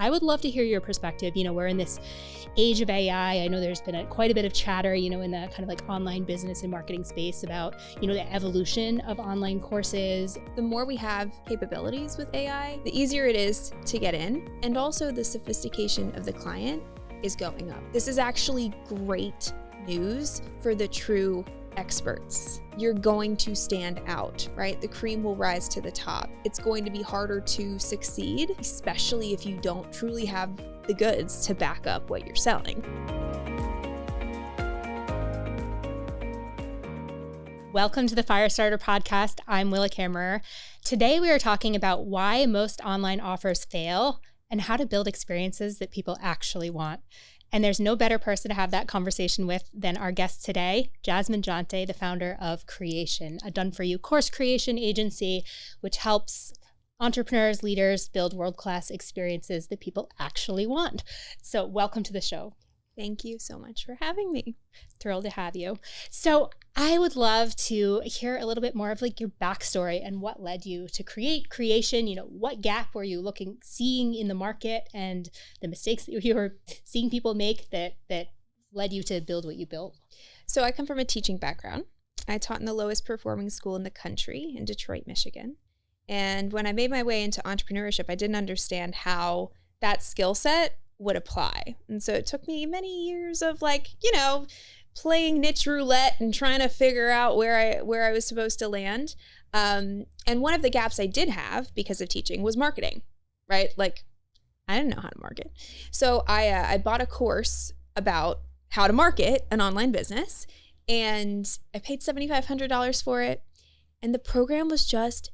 I would love to hear your perspective. We're in this age of AI. I know there's been quite a bit of chatter, in the kind of like online business and marketing space about, the evolution of online courses. The more we have capabilities with AI, the easier it is to get in. And also the sophistication of the client is going up. This is actually great news for the true experts. You're going to stand out, right? The cream will rise to the top. It's going to be harder to succeed, especially if you don't truly have the goods to back up what you're selling. Welcome to the Firestarter Podcast. I'm Willa Kammerer. Today we are talking about why most online offers fail and how to build experiences that people actually want. And there's no better person to have that conversation with than our guest today, Jasmine Jonte, the founder of Creation, a done-for-you course creation agency, which helps entrepreneurs, leaders build world-class experiences that people actually want. So welcome to the show. Thank you so much for having me. Thrilled to have you. So I would love to hear a little bit more of like your backstory and what led you to create Creation. What gap were you seeing in the market and the mistakes that you were seeing people make that led you to build what you built? So I come from a teaching background. I taught in the lowest performing school in the country in Detroit, Michigan. And when I made my way into entrepreneurship, I didn't understand how that skill set would apply. And so it took me many years of playing niche roulette and trying to figure out where I was supposed to land. And one of the gaps I did have because of teaching was marketing, right? Like I didn't know how to market. So I bought a course about how to market an online business and I paid $7,500 for it. And the program was just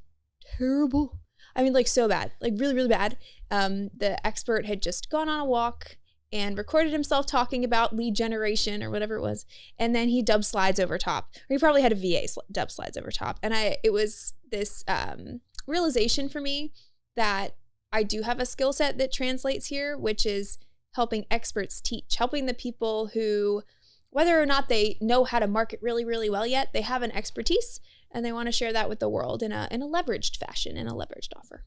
terrible. I mean, so bad, really, really bad. The expert had just gone on a walk and recorded himself talking about lead generation or whatever it was. And then he dubbed slides over top, or he probably had a VA dub slides over top. And it was this realization for me that I do have a skill set that translates here, which is helping experts teach, helping the people who, whether or not they know how to market really, really well yet, they have an expertise and they want to share that with the world in a leveraged fashion, in a leveraged offer.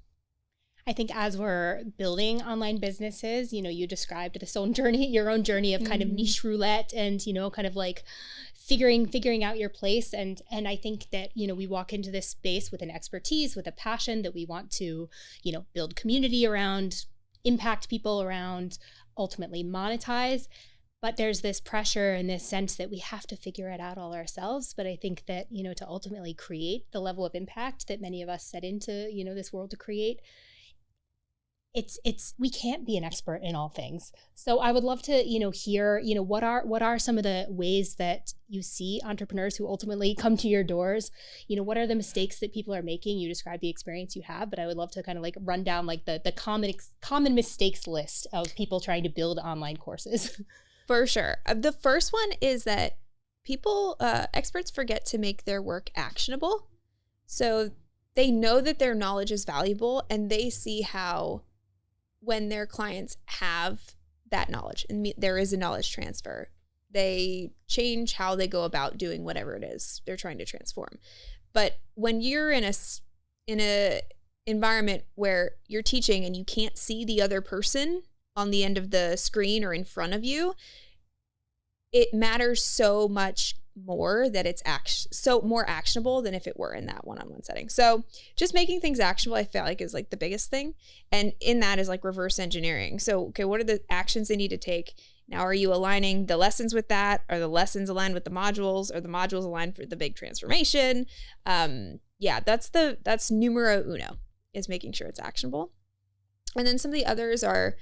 I think as we're building online businesses, you described your own journey of kind of niche roulette and, kind of like figuring out your place. And I think that, we walk into this space with an expertise, with a passion that we want to, build community around, impact people around, ultimately monetize. But there's this pressure and this sense that we have to figure it out all ourselves. But I think that, to ultimately create the level of impact that many of us set into, this world to create, we can't be an expert in all things. So I would love to, hear, what are some of the ways that you see entrepreneurs who ultimately come to your doors? What are the mistakes that people are making? You described the experience you have, but I would love to kind of like run down like the common mistakes list of people trying to build online courses. For sure. The first one is that experts forget to make their work actionable. So they know that their knowledge is valuable and they see how when their clients have that knowledge and there is a knowledge transfer, they change how they go about doing whatever it is they're trying to transform. But when you're in a environment where you're teaching and you can't see the other person on the end of the screen or in front of you, it matters so much more that it's so more actionable than if it were in that one-on-one setting. So just making things actionable, I feel like is like the biggest thing. And in that is like reverse engineering. So, okay, what are the actions they need to take? Now, are you aligning the lessons with that? Are the lessons aligned with the modules? Are the modules aligned for the big transformation? That's numero uno, is making sure it's actionable. And then some of the others are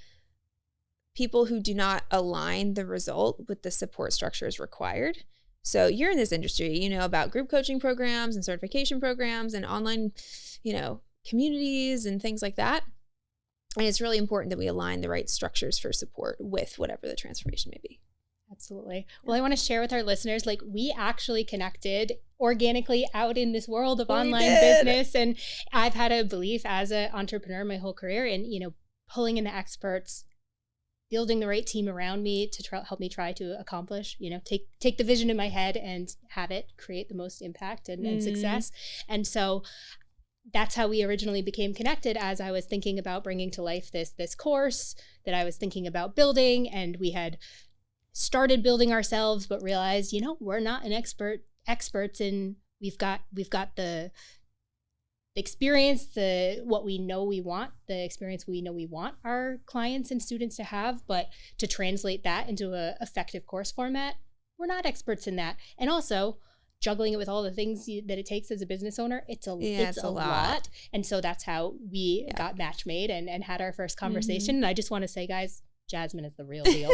people who do not align the result with the support structures required. So you're in this industry, you know about group coaching programs and certification programs and online, communities and things like that. And it's really important that we align the right structures for support with whatever the transformation may be. Absolutely. Well, I want to share with our listeners, we actually connected organically out in this world of online business. And I've had a belief as an entrepreneur my whole career in, pulling in the experts, building the right team around me to help me try to accomplish, take the vision in my head and have it create the most impact and success. And so that's how we originally became connected, as I was thinking about bringing to life this course that I was thinking about building, and we had started building ourselves, but realized, we're not experts in, we've got the experience, what we know we want, the experience we know we want our clients and students to have, but to translate that into a effective course format, we're not experts in that. And also juggling it with all the things that it takes as a business owner, it's a lot. And so that's how we got match made and had our first conversation. And I just want to say, guys, Jasmine is the real deal.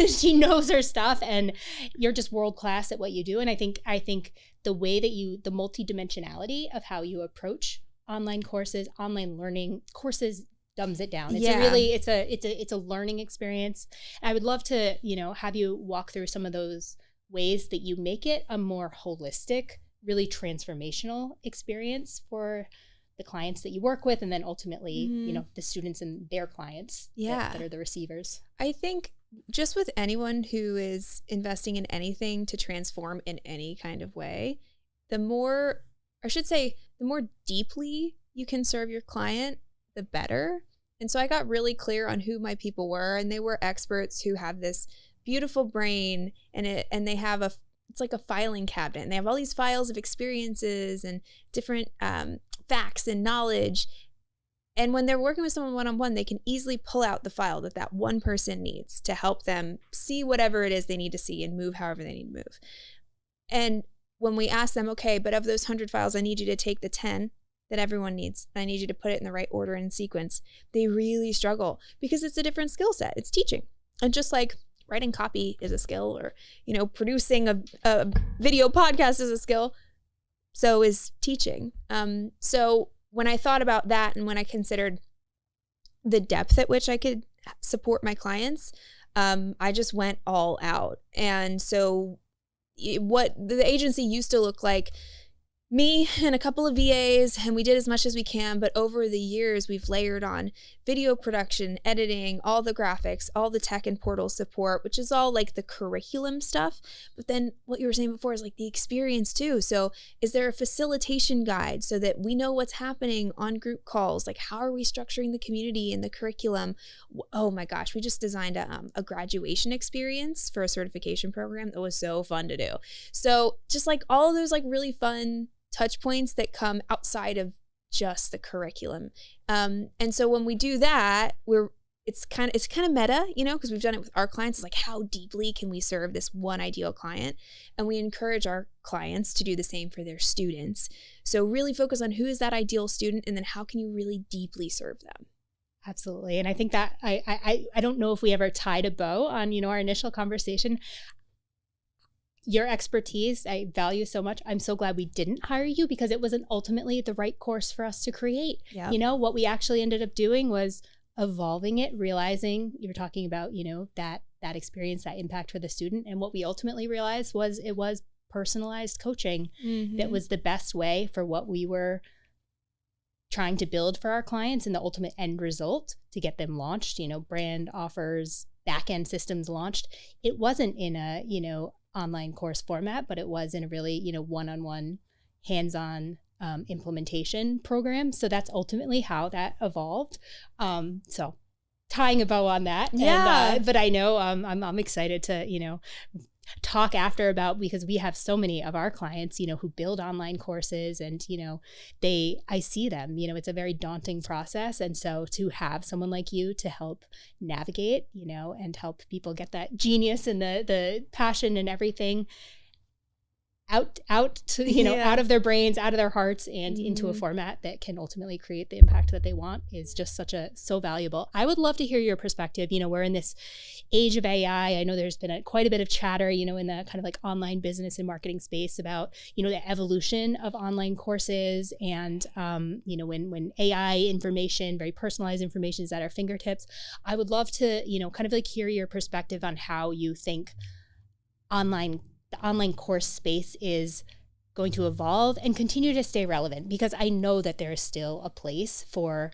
She knows her stuff, and you're just world class at what you do. And I think the way that the multidimensionality of how you approach online courses, online learning courses, dumbs it down. It's a learning experience. I would love to, have you walk through some of those ways that you make it a more holistic, really transformational experience for the clients that you work with, and then ultimately, the students and their clients that are the receivers. I think just with anyone who is investing in anything to transform in any kind of way, the more deeply you can serve your client, the better. And so I got really clear on who my people were, and they were experts who have this beautiful brain, and they have it's like a filing cabinet, and they have all these files of experiences and different facts and knowledge. And when they're working with someone one-on-one, they can easily pull out the file that one person needs to help them see whatever it is they need to see and move however they need to move. And when we ask them, okay, but of those 100 files, I need you to take the 10 that everyone needs, and I need you to put it in the right order and sequence, they really struggle because it's a different skill set. It's teaching. And just like writing copy is a skill, or, producing a video podcast is a skill, so is teaching. So when I thought about that, and when I considered the depth at which I could support my clients, I just went all out. And so what the agency used to look like, me and a couple of VAs, and we did as much as we can, but over the years we've layered on video production, editing, all the graphics, all the tech and portal support, which is all like the curriculum stuff. But then what you were saying before is like the experience too. So is there a facilitation guide so that we know what's happening on group calls? Like, how are we structuring the community and the curriculum? Oh my gosh, we just designed a graduation experience for a certification program that was so fun to do. So just like all of those like really fun touch points that come outside of just the curriculum. And so when we do that, it's kind of meta, because we've done it with our clients. It's like, how deeply can we serve this one ideal client? And we encourage our clients to do the same for their students. So really focus on who is that ideal student, and then how can you really deeply serve them? Absolutely. And I think that I don't know if we ever tied a bow on, our initial conversation. Your expertise, I value so much. I'm so glad we didn't hire you, because it wasn't ultimately the right course for us to create. Yep. What we actually ended up doing was evolving it, realizing you were talking about, that experience, that impact for the student. And what we ultimately realized was it was personalized coaching that was the best way for what we were trying to build for our clients, and the ultimate end result to get them launched, brand offers, back-end systems launched. It wasn't in a, online course format, but it was in a really, one-on-one, hands-on implementation program. So that's ultimately how that evolved. So tying a bow on that. Yeah. And, but I know I'm excited to, talk after about, because we have so many of our clients, who build online courses, and, I see them, it's a very daunting process. And so to have someone like you to help navigate, and help people get that genius and the passion and everything out to, out of their brains, out of their hearts, and into a format that can ultimately create the impact that they want is just so valuable. I would love to hear your perspective. We're in this age of AI. I know there's been quite a bit of chatter, in the kind of like online business and marketing space about, the evolution of online courses, and, when AI information, very personalized information, is at our fingertips. I would love to, kind of like hear your perspective on how you think the online course space is going to evolve and continue to stay relevant, because I know that there is still a place for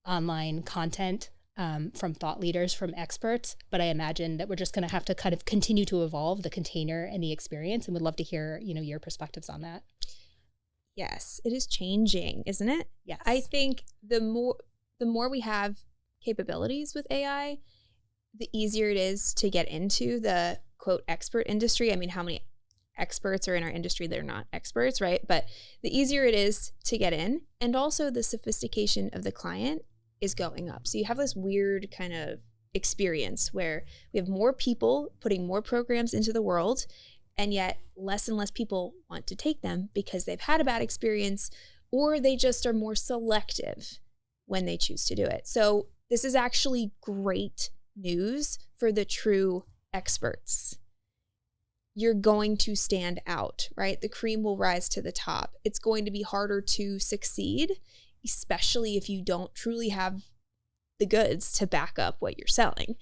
online content from thought leaders, from experts, but I imagine that we're just going to have to kind of continue to evolve the container and the experience, and would love to hear, your perspectives on that. Yes, it is changing, isn't it? Yes. I think the more we have capabilities with AI, the easier it is to get into the quote expert industry. I mean, how many experts are in our industry that are not experts, right? But the easier it is to get in, and also the sophistication of the client is going up. So you have this weird kind of experience where we have more people putting more programs into the world, and yet less and less people want to take them because they've had a bad experience, or they just are more selective when they choose to do it. So this is actually great news for the true experts. You're going to stand out, right? The cream will rise to the top. It's going to be harder to succeed, especially if you don't truly have the goods to back up what you're selling.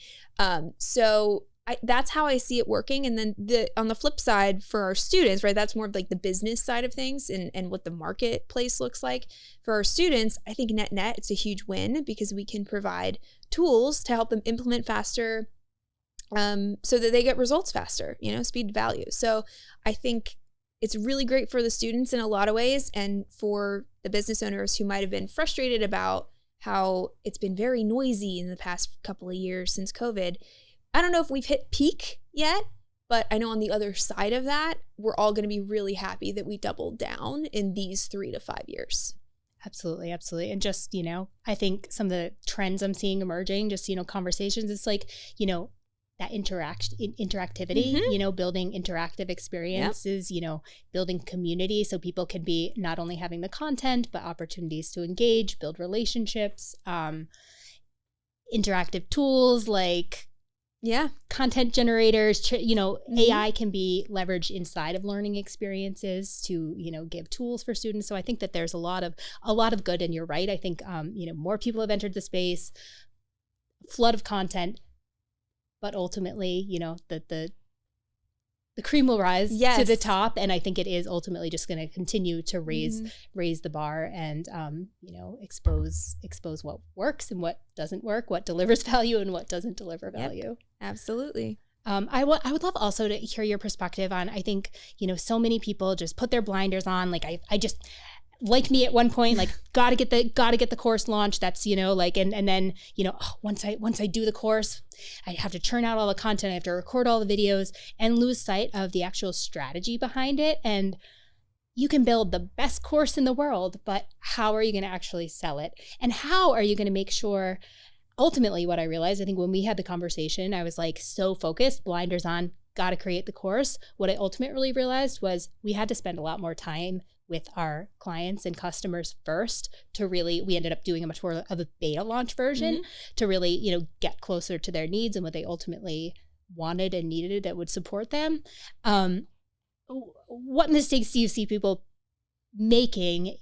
That's how I see it working. And then on the flip side for our students, right, that's more of like the business side of things and what the marketplace looks like. For our students, I think net, it's a huge win because we can provide tools to help them implement faster, so that they get results faster, speed to value. So I think it's really great for the students in a lot of ways, and for the business owners who might have been frustrated about how it's been very noisy in the past couple of years since COVID. I don't know if we've hit peak yet, but I know on the other side of that, we're all going to be really happy that we doubled down in these 3 to 5 years. Absolutely. Absolutely. And just, I think some of the trends I'm seeing emerging, just, conversations, it's like, that interactivity, building interactive experiences, building community so people can be not only having the content, but opportunities to engage, build relationships, interactive tools like content generators, AI can be leveraged inside of learning experiences to, give tools for students. So I think that there's a lot of good, and you're right. I think, more people have entered the space, flood of content, but ultimately, the cream will rise to the top. And I think it is ultimately just going to continue to raise the bar and, expose what works and what doesn't work, what delivers value and what doesn't deliver value. Absolutely. I would love also to hear your perspective on, I think, so many people just put their blinders on. Like I just, like me at one point, like gotta get the course launched. That's, and then, once I do the course, I have to churn out all the content. I have to record all the videos and lose sight of the actual strategy behind it. And you can build the best course in the world, but how are you going to actually sell it? And how are you going to make sure, ultimately what I realized, I think when we had the conversation, I was like so focused, blinders on, got to create the course. What I ultimately realized was we had to spend a lot more time with our clients and customers first to really, we ended up doing a much more of a beta launch version to really, get closer to their needs and what they ultimately wanted and needed that would support them. What mistakes do you see people making,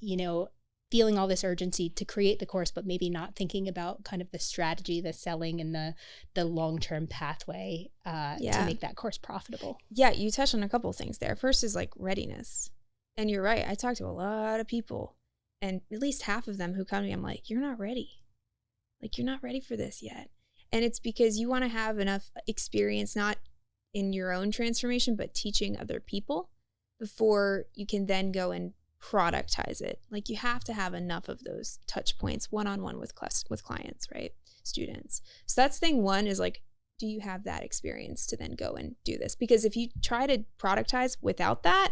feeling all this urgency to create the course, but maybe not thinking about kind of the strategy, the selling, and the long-term pathway to make that course profitable? Yeah, you touched on a couple of things there. First is like readiness. And you're right. I talk to a lot of people, and at least half of them who come to me, I'm like, you're not ready. Like, you're not ready for this yet. And it's because you want to have enough experience, not in your own transformation, but teaching other people before you can then go and productize it. Like, you have to have enough of those touch points one-on-one with clients, right? Students. So that's thing one is like, do you have that experience to then go and do this? Because if you try to productize without that,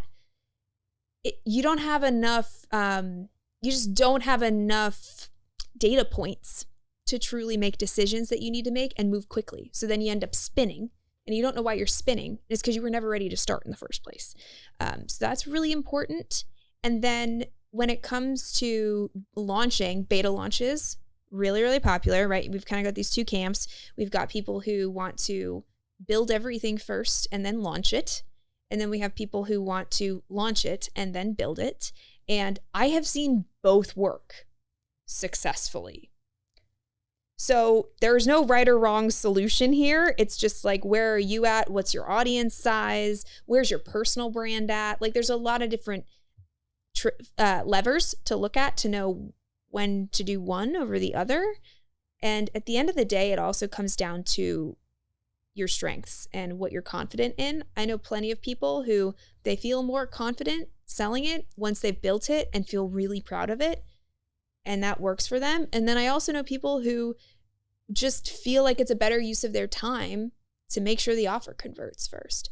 you don't have enough, you just don't have enough data points to truly make decisions that you need to make and move quickly. So then you end up spinning, and you don't know why you're spinning. It's because you were never ready to start in the first place. So that's really important. And then when it comes to launching, beta launches, really, really popular, right? We've kind of got these two camps. We've got people who want to build everything first and then launch it. And then we have people who want to launch it and then build it. And I have seen both work successfully. So there's no right or wrong solution here. It's just like, where are you at? What's your audience size? Where's your personal brand at? Like, there's a lot of different levers to look at to know when to do one over the other. And at the end of the day, it also comes down to your strengths and what you're confident in. I know plenty of people who they feel more confident selling it once they've built it and feel really proud of it, and that works for them. And then I also know people who just feel like it's a better use of their time to make sure the offer converts first.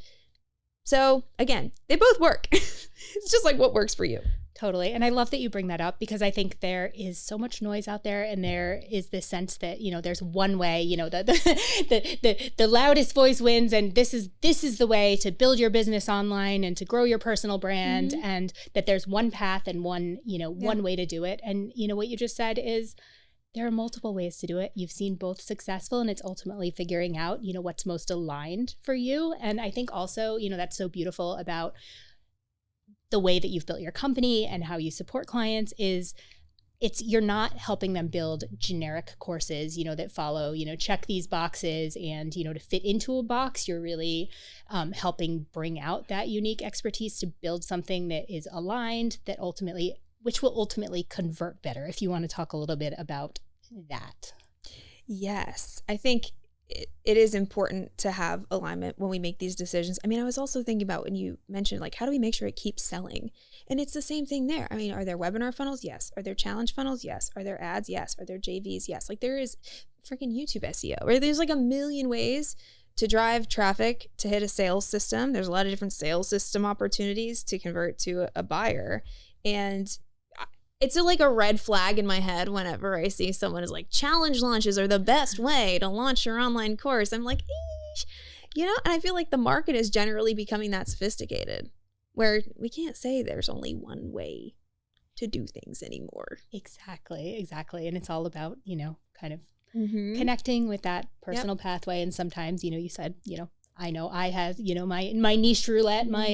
So again, they both work. It's just like what works for you. Totally. And I love that you bring that up, because I think there is so much noise out there, and there is this sense that, there's one way, the loudest voice wins, and this is the way to build your business online and to grow your personal brand, and that there's one path and one way to do it. And what you just said is there are multiple ways to do it. You've seen both successful, and it's ultimately figuring out, what's most aligned for you. And I think also, that's so beautiful about the way that you've built your company and how you support clients is you're not helping them build generic courses, that follow, check these boxes and, to fit into a box. You're really helping bring out that unique expertise to build something that is aligned, which will ultimately convert better. If you want to talk a little bit about that. Yes, I think it is important to have alignment when we make these decisions. I mean, I was also thinking about when you mentioned, like, how do we make sure it keeps selling? And it's the same thing there. I mean, are there webinar funnels? Yes. Are there challenge funnels? Yes. Are there ads? Yes. Are there JVs? Yes. Like, there is freaking YouTube SEO, where there's like a million ways to drive traffic to hit a sales system. There's a lot of different sales system opportunities to convert to a buyer. And it's like a red flag in my head whenever I see someone is like, challenge launches are the best way to launch your online course. I'm like, eesh. And I feel like the market is generally becoming that sophisticated, where we can't say there's only one way to do things anymore. Exactly. And it's all about, kind of connecting with that personal pathway. And sometimes, you said, I know I have, my niche roulette, my,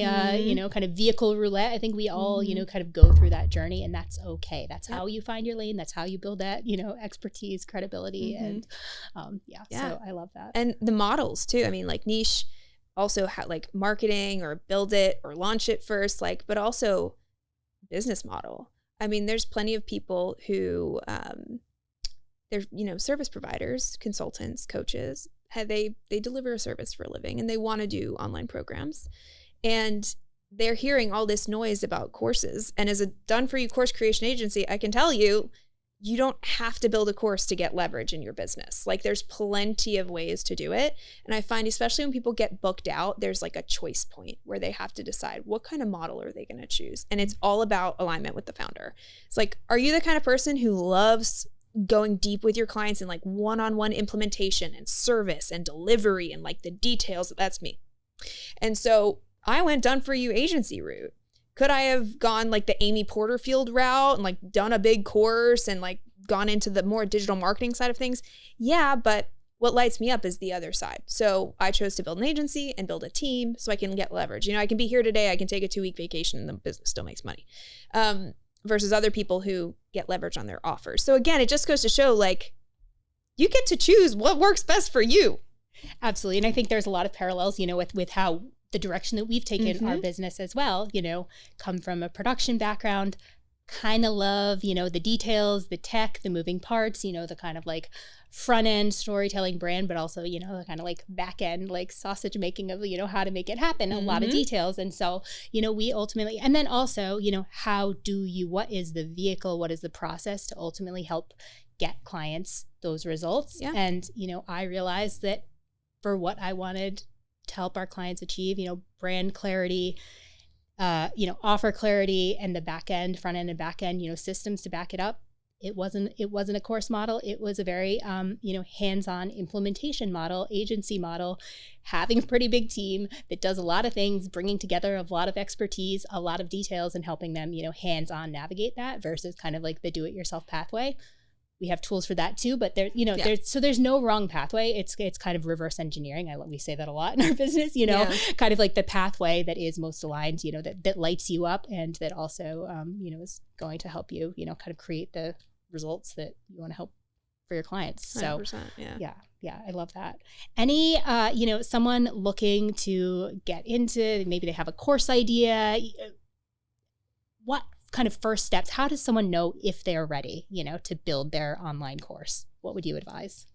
kind of vehicle roulette. I think we all, kind of go through that journey, and that's okay. That's how you find your lane. That's how you build that, expertise, credibility. And so I love that. And the models too. I mean, like niche also like marketing or build it or launch it first, like, but also business model. I mean, there's plenty of people who, they're, service providers, consultants, coaches. They deliver a service for a living, and they want to do online programs, and they're hearing all this noise about courses. And as a done-for-you course creation agency, I can tell you, you don't have to build a course to get leverage in your business. Like, there's plenty of ways to do it. And I find, especially when people get booked out, there's like a choice point where they have to decide what kind of model are they going to choose. And it's all about alignment with the founder. It's like, are you the kind of person who loves going deep with your clients in like one-on-one implementation and service and delivery and like the details? That's me. And so I went done for you agency route. Could I have gone like the Amy Porterfield route and like done a big course and like gone into the more digital marketing side of things? Yeah, but what lights me up is the other side. So I chose to build an agency and build a team so I can get leverage. I can be here today, I can take a 2-week vacation, and the business still makes money. Versus other people who get leverage on their offers. So again, it just goes to show, like, you get to choose what works best for you. Absolutely. And I think there's a lot of parallels, with how the direction that we've taken our business as well, come from a production background, kind of love, the details, the tech, the moving parts, the kind of like front end storytelling brand, but also, the kind of like back end, like sausage making of, how to make it happen, a lot of details. And so, we ultimately, and then also, what is the vehicle, what is the process to ultimately help get clients those results? Yeah. And, I realized that for what I wanted to help our clients achieve, brand clarity, offer clarity, and the back end, front end and back end, systems to back it up. It wasn't a course model. It was a very, hands-on implementation model, agency model, having a pretty big team that does a lot of things, bringing together a lot of expertise, a lot of details, and helping them, hands-on navigate that versus kind of like the do-it-yourself pathway. We have tools for that too, but there's no wrong pathway. It's kind of reverse engineering. We say that a lot in our business, kind of like the pathway that is most aligned, that lights you up, and that also, is going to help you, kind of create the results that you want to help for your clients. So 100%, yeah, I love that. Any, someone looking to get into, maybe they have a course idea, what kind of first steps, how does someone know if they're ready, to build their online course? What would you advise?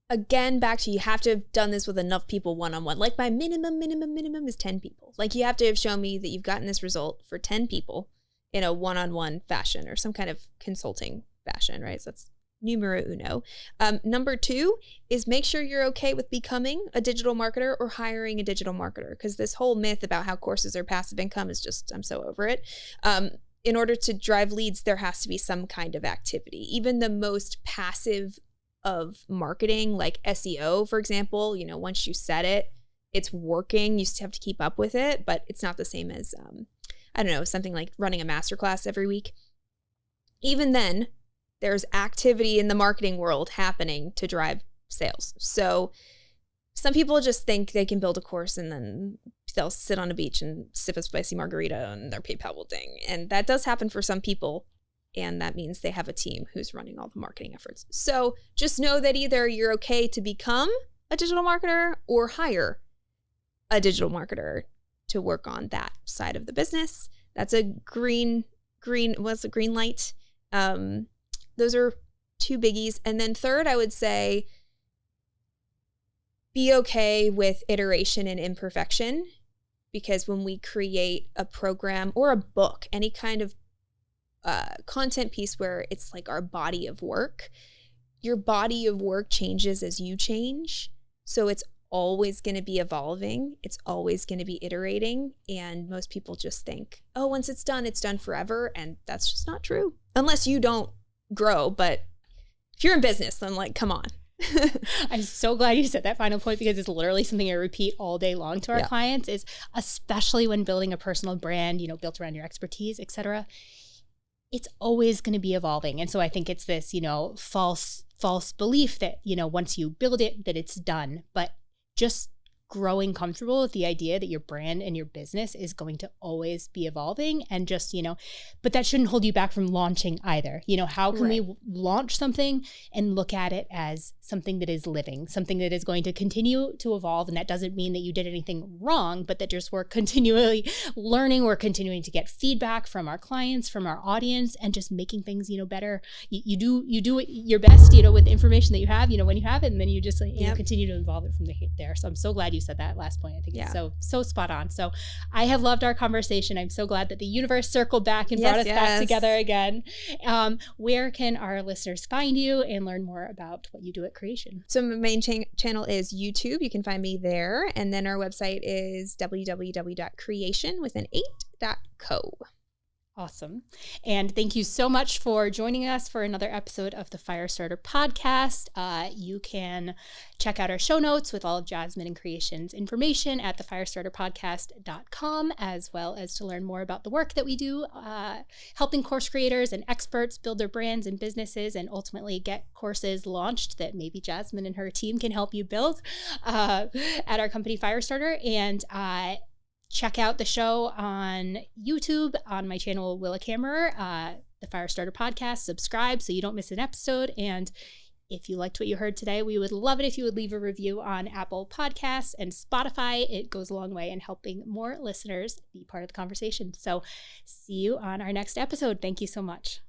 again, back to you have to have done this with enough people one-on-one. Like my minimum is 10 people. Like you have to have shown me that you've gotten this result for 10 people in a one-on-one fashion or some kind of consulting fashion, right? So that's numero uno. Number 2 is make sure you're okay with becoming a digital marketer or hiring a digital marketer, because this whole myth about how courses are passive income is just, I'm so over it. In order to drive leads, there has to be some kind of activity. Even the most passive of marketing, like SEO, for example, you know, once you set it, it's working. You still have to keep up with it, but it's not the same as, I don't know, something like running a masterclass every week. Even then, there's activity in the marketing world happening to drive sales. So some people just think they can build a course and then they'll sit on a beach and sip a spicy margarita on their PayPal will ding. And that does happen for some people. And that means they have a team who's running all the marketing efforts. So just know that either you're okay to become a digital marketer or hire a digital marketer to work on that side of the business. That's a green light. Those are 2 biggies. And then third, I would say be okay with iteration and imperfection, because when we create a program or a book, any kind of content piece where it's like our body of work, your body of work changes as you change. So it's always going to be evolving. It's always going to be iterating. And most people just think, oh, once it's done forever. And that's just not true. Unless you don't grow. But if you're in business, then like, come on. I'm so glad you said that final point, because it's literally something I repeat all day long to our clients, is especially when building a personal brand, you know, built around your expertise, etc. It's always going to be evolving. And so I think it's this, you know, false belief that, you know, once you build it, that it's done. But just growing comfortable with the idea that your brand and your business is going to always be evolving, and just, you know, but that shouldn't hold you back from launching either. You know, how can we launch something and look at it as something that is living, something that is going to continue to evolve? And that doesn't mean that you did anything wrong, but that just we're continually learning, we're continuing to get feedback from our clients, from our audience, and just making things, you know, better. You do your best, you know, with the information that you have, you know, when you have it, and then you just, you know, continue to evolve it from there. So I'm so glad you said that last point. I think it's so spot on. So I have loved our conversation. I'm so glad that the universe circled back and brought us back together again. Where can our listeners find you and learn more about what you do at Creation? So my main channel is YouTube. You can find me there. And then our website is www.creation.co. Awesome. And thank you so much for joining us for another episode of the Firestarter Podcast. You can check out our show notes with all of Jasmine and Creation's information at thefirestarterpodcast.com, as well as to learn more about the work that we do, helping course creators and experts build their brands and businesses and ultimately get courses launched that maybe Jasmine and her team can help you build at our company Firestarter. And check out the show on YouTube on my channel, Willa Kammerer, the Firestarter Podcast. Subscribe so you don't miss an episode. And if you liked what you heard today, we would love it if you would leave a review on Apple Podcasts and Spotify. It goes a long way in helping more listeners be part of the conversation. So see you on our next episode. Thank you so much.